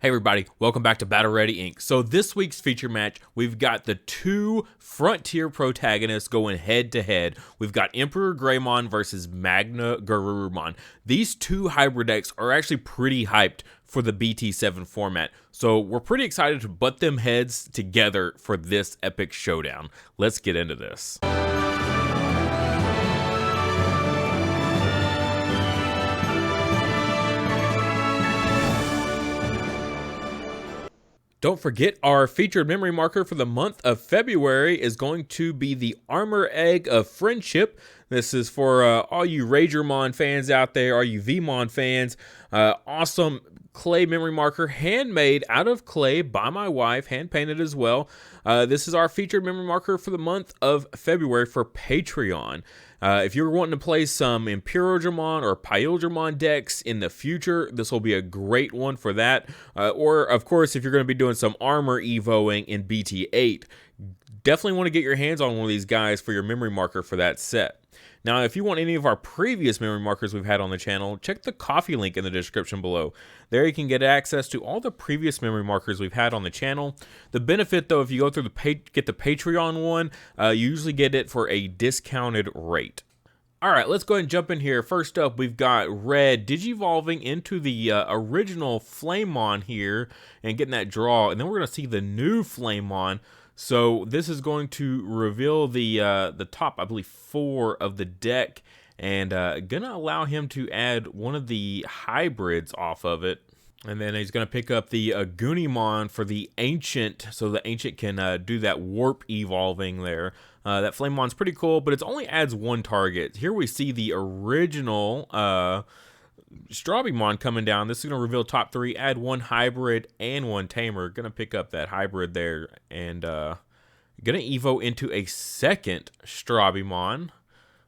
Hey everybody, welcome back to Battle Ready Inc. So this week's feature match, we've got the two Frontier protagonists going head to head. We've got EmperorGreymon versus MagnaGarurumon. These two hybrid decks are actually pretty hyped for the BT7 format. So we're pretty excited to butt them heads together for this epic showdown. Let's get into this. Don't forget, our featured memory marker for the month of February is going to be the Armor Egg of Friendship. This is for all you Ragermon fans out there, all you Vmon fans. Awesome clay memory marker, handmade out of clay by my wife, hand painted as well. This is our featured memory marker for the month of February for Patreon. If you're wanting to play some EmperorGreymon or PyldreMon decks in the future, this will be a great one for that. Or, of course, if you're going to be doing some armor evoing in BT8, definitely want to get your hands on one of these guys for your memory marker for that set. Now, if you want any of our previous memory markers we've had on the channel, check the Ko-fi link in the description below. There you can get access to all the previous memory markers we've had on the channel. The benefit, though, if you go through get the Patreon one, you usually get it for a discounted rate. All right, let's go ahead and jump in here. First up, we've got Red digivolving into the original Flamemon here and getting that draw. And then we're going to see the new Flamemon. So this is going to reveal the top, I believe, 4 of the deck, and gonna allow him to add one of the hybrids off of it. And then he's gonna pick up the Agunimon for the Ancient, so the Ancient can do that warp evolving there. That Flamemon's pretty cool, but it only adds 1 target. Here we see the original Strawbymon coming down. This is going to reveal top 3, add 1 hybrid and 1 tamer. Going to pick up that hybrid there and going to evo into a second Strawbymon.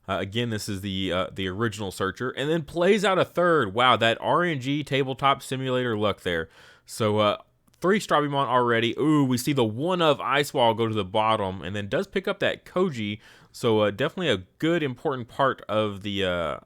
Again, this is the original searcher, and then plays out a third. Wow, that RNG tabletop simulator luck there. So 3 Strawbymon already. Ooh, we see the one of Ice Wall go to the bottom, and then does pick up that Koji. So definitely a good important part of the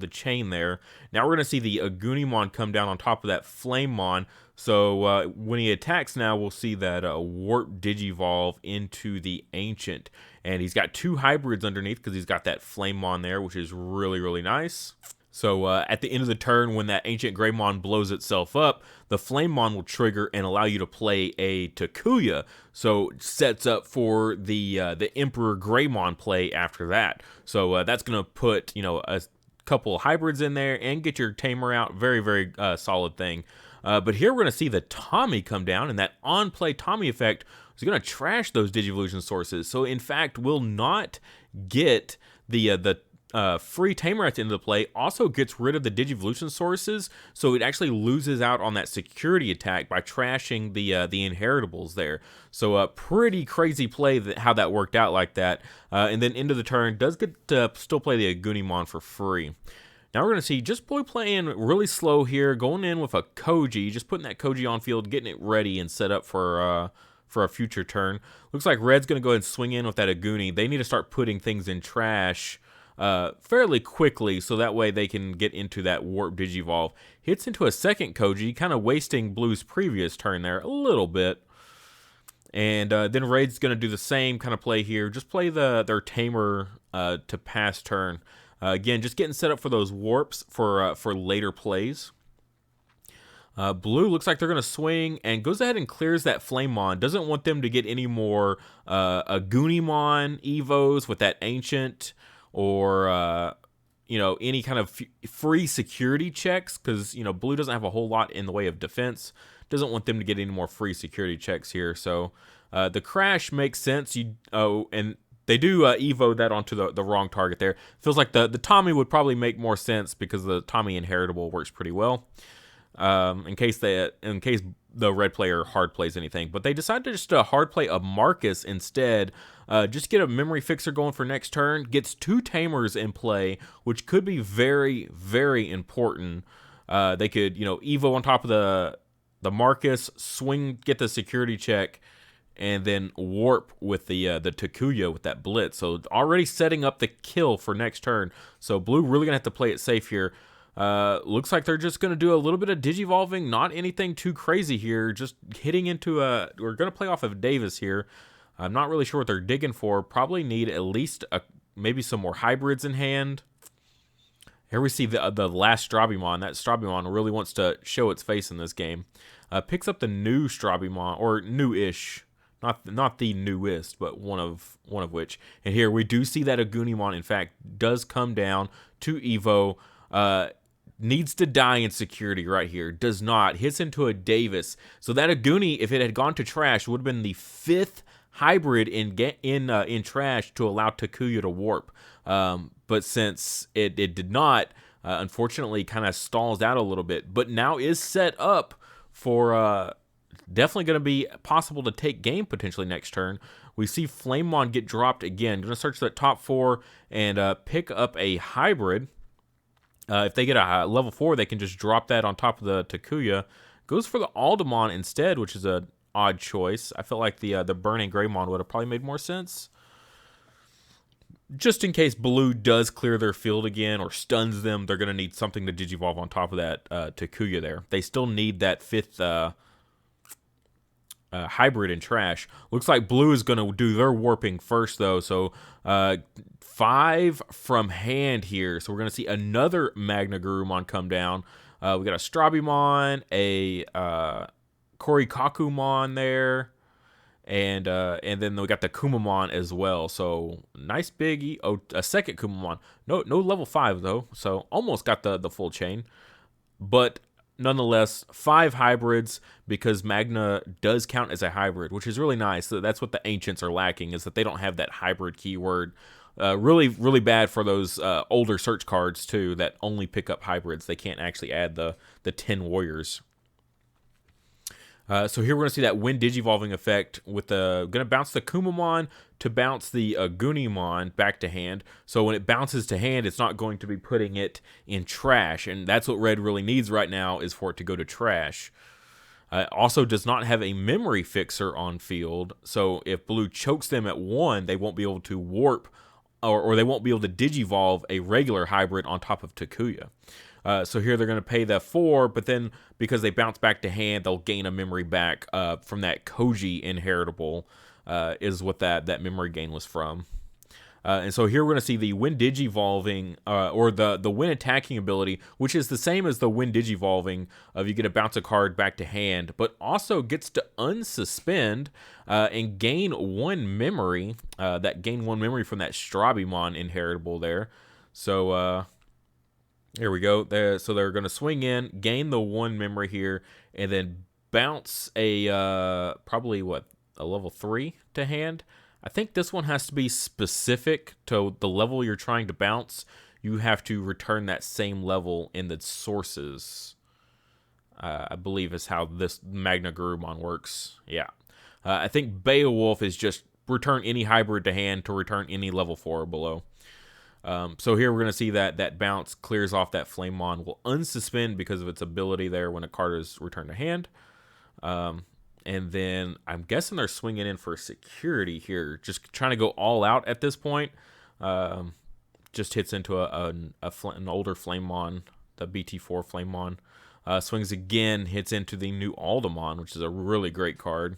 chain there. Now we're going to see the Agunimon come down on top of that Flamemon. So when he attacks now, we'll see that Warp Digivolve into the Ancient. And he's got 2 hybrids underneath because he's got that Flamemon there, which is really, really nice. So at the end of the turn, when that Ancient Greymon blows itself up, the Flamemon will trigger and allow you to play a Takuya. So it sets up for the EmperorGreymon play after that. So that's going to put, a couple hybrids in there and get your tamer out. Very, very solid thing. But here we're going to see the Tommy come down, and that on-play Tommy effect is going to trash those Digivolution sources. So in fact, will not get the free tamer at the end of the play. Also gets rid of the Digivolution sources, so it actually loses out on that security attack by trashing the inheritables there. So a pretty crazy play how that worked out like that. And then into the turn does get to still play the Agunimon for free. Now we're going to see just Boy playing really slow here, going in with a Koji, just putting that Koji on field, getting it ready and set up for a future turn. Looks like Red's going to go ahead and swing in with that Aguni. They need to start putting things in trash fairly quickly, so that way they can get into that Warp Digivolve. Hits into a second Koji, kind of wasting Blue's previous turn there a little bit. And then Red's going to do the same kind of play here. Just play their Tamer to pass turn. Again, just getting set up for those warps for later plays. Blue looks like they're going to swing and goes ahead and clears that Flamemon. Doesn't want them to get any more Agunimon evos with that Ancient or any kind of free security checks, because Blue doesn't have a whole lot in the way of defense. Doesn't want them to get any more free security checks here. So the crash makes sense. And they do evo that onto the wrong target there. Feels like the Tommy would probably make more sense because the Tommy inheritable works pretty well. In case the red player hard plays anything, but they decided to just hard play a Marcus instead. Just get a memory fixer going for next turn. Gets 2 tamers in play, which could be very, very important. They could evo on top of the Marcus, swing, get the security check, and then warp with the Takuya with that blitz. So already setting up the kill for next turn. So Blue really gonna have to play it safe here. Looks like they're just going to do a little bit of digivolving, not anything too crazy here. Just hitting into we're going to play off of Davis here. I'm not really sure what they're digging for. Probably need at least maybe some more hybrids in hand. Here we see the last Strabimon. That Strabimon really wants to show its face in this game. Picks up the new Strabimon, or new-ish. Not the newest, but one of which. And here we do see that Agunimon, in fact, does come down to Evo. Needs to die in security right here. Does not. Hits into a Davis. So that Aguni, if it had gone to trash, would have been the 5th hybrid in trash to allow Takuya to warp. But since it did not, unfortunately, kind of stalls out a little bit. But now is set up for definitely going to be possible to take game potentially next turn. We see Flamemon get dropped again. Going to search the top 4 and pick up a hybrid. If they get a level 4, they can just drop that on top of the Takuya. Goes for the Aldemon instead, which is a odd choice. I felt like the Burning Greymon would have probably made more sense. Just in case Blue does clear their field again or stuns them, they're going to need something to Digivolve on top of that Takuya there. They still need that 5th hybrid in trash. Looks like Blue is going to do their warping first, though. So 5 from hand here. So we're going to see another MagnaGarurumon come down. We got a Strabimon, a Korikakumon there, and then we got the Kumamon as well. So nice biggie. Oh, a second Kumamon. No level 5 though. So almost got the full chain, but nonetheless 5 hybrids because Magna does count as a hybrid, which is really nice. So that's what the ancients are lacking, is that they don't have that hybrid keyword. Really bad for those older search cards too that only pick up hybrids. They can't actually add the 10 warriors. So here we're going to see that Wind Digivolving effect with going to bounce the Kumamon to bounce the Agunimon back to hand. So when it bounces to hand, it's not going to be putting it in trash, and that's what Red really needs right now, is for it to go to trash. Also does not have a memory fixer on field, so if Blue chokes them at 1, they won't be able to warp, or they won't be able to Digivolve a regular hybrid on top of Takuya. So here they're going to pay the 4, but then because they bounce back to hand, they'll gain a memory back from that Koji inheritable, is what that memory gain was from. And so here we're going to see the Wind Digivolving, or the Wind Attacking ability, which is the same as the Wind Digivolving of you get to bounce a card back to hand, but also gets to unsuspend and gain 1 memory, gain 1 memory from that Strabimon inheritable there. So here we go. So they're going to swing in, gain the 1 memory here, and then bounce a probably a level 3 to hand. I think this one has to be specific to the level you're trying to bounce. You have to return that same level in the sources. I believe is how this MagnaGarurumon works. Yeah. I think Beowulf is just return any hybrid to hand to return any level 4 or below. So here we're going to see that bounce clears off that Flamemon. Will unsuspend because of its ability there when a card is returned to hand. And then I'm guessing they're swinging in for security here. Just trying to go all out at this point. Just hits into an older Flamemon, the BT4 Flamemon. Swings again, hits into the new Aldemon, which is a really great card.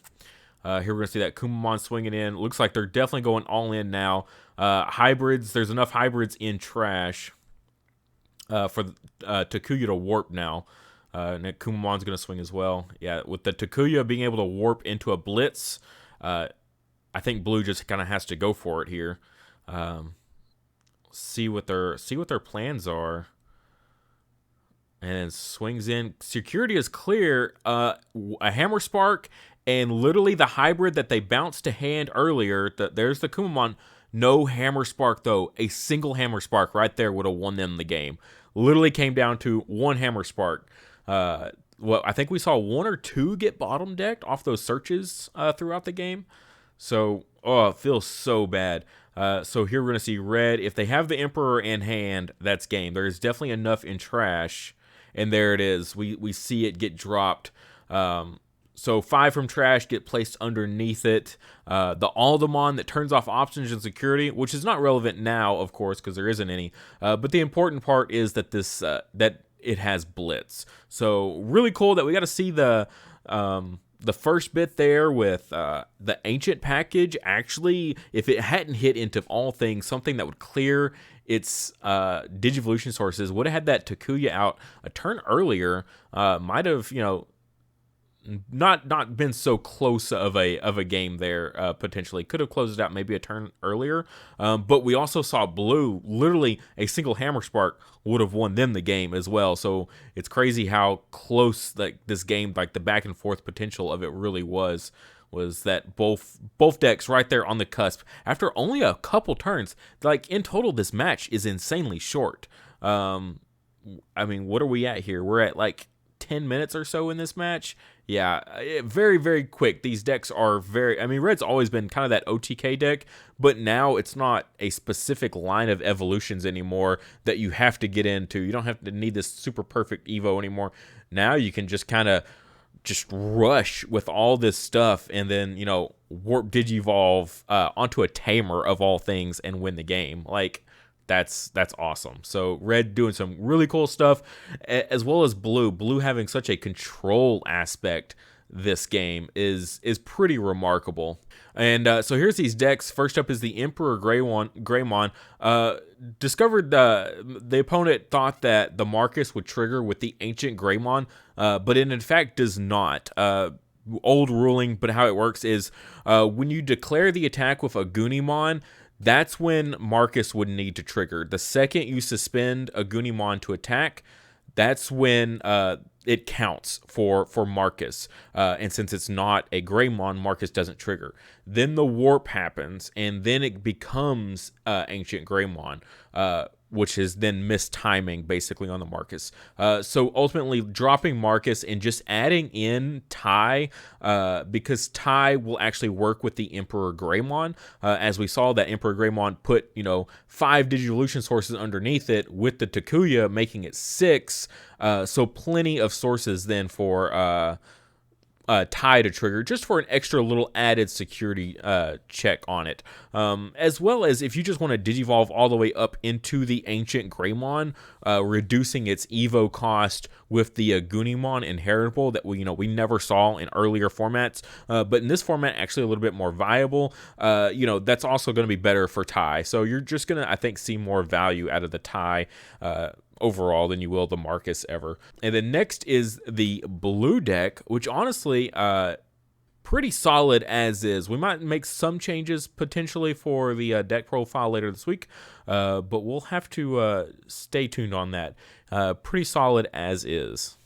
Here we're going to see that Kumamon swinging in. Looks like they're definitely going all in now. Hybrids, there's enough hybrids in trash for Takuya to warp now. And Kumamon's going to swing as well. Yeah, with the Takuya being able to warp into a Blitz, I think Blue just kind of has to go for it here. See what their plans are. And then swings in. Security is clear. A Hammer Spark, and literally the hybrid that they bounced to hand earlier. There's the Kumamon. No Hammer Spark, though. A single Hammer Spark right there would have won them the game. Literally came down to 1 Hammer Spark. Well, I think we saw 1 or 2 get bottom decked off those searches throughout the game. So, it feels so bad. So here we're going to see Red. If they have the Emperor in hand, that's game. There is definitely enough in trash. And there it is. We see it get dropped. So 5 from trash get placed underneath it. The Aldemon that turns off options and security, which is not relevant now, of course, because there isn't any. But the important part is that this that it has Blitz. So really cool that we got to see the first bit there with the Ancient package. Actually, if it hadn't hit into all things, something that would clear its Digivolution sources, would have had that Takuya out a turn earlier. Might have, not been so close of a game there. Potentially could have closed it out maybe a turn earlier. But we also saw blue, literally a single Hammer Spark would have won them the game as well. So it's crazy how close this game, like the back and forth potential of it really was that both decks right there on the cusp after only a couple turns. Like in total, this match is insanely short. I mean, what are we at here? We're at like 10 minutes or so in this match. Yeah, very, very quick. These decks are very... I mean, Red's always been kind of that OTK deck, but now it's not a specific line of evolutions anymore that you have to get into. You don't have to need this super perfect Evo anymore. Now you can just kind of just rush with all this stuff and then, warp Digivolve onto a Tamer of all things and win the game. Like, that's awesome. So Red doing some really cool stuff, as well as Blue having such a control aspect this game is pretty remarkable. And so here's these decks. First up is the EmperorGreymon. Discovered the opponent thought that the Marcus would trigger with the Ancient Greymon, but it in fact does not. Old ruling, but how it works is when you declare the attack with a Gunimon, that's when Marcus would need to trigger. The second you suspend a Gunimon to attack, that's when it counts for Marcus. And since it's not a Greymon, Marcus doesn't trigger. Then the warp happens, and then it becomes Ancient Greymon, which is then mistiming basically on the Marcus. So ultimately dropping Marcus and just adding in Tai, because Tai will actually work with the EmperorGreymon. As we saw, that EmperorGreymon put, 5 Digivolution sources underneath it with the Takuya, making it 6. So plenty of sources then for Tai to trigger, just for an extra little added security check on it. As well as if you just want to Digivolve all the way up into the Ancient Greymon, reducing its Evo cost with the Gunimon inheritable that we never saw in earlier formats, but in this format actually a little bit more viable. That's also going to be better for Tai. So you're just going to, I think, see more value out of the Tai overall than you will the Marcus ever. And then next is the blue deck, which honestly pretty solid as is. We might make some changes potentially for the deck profile later this week, but we'll have to stay tuned on that. Pretty solid as is.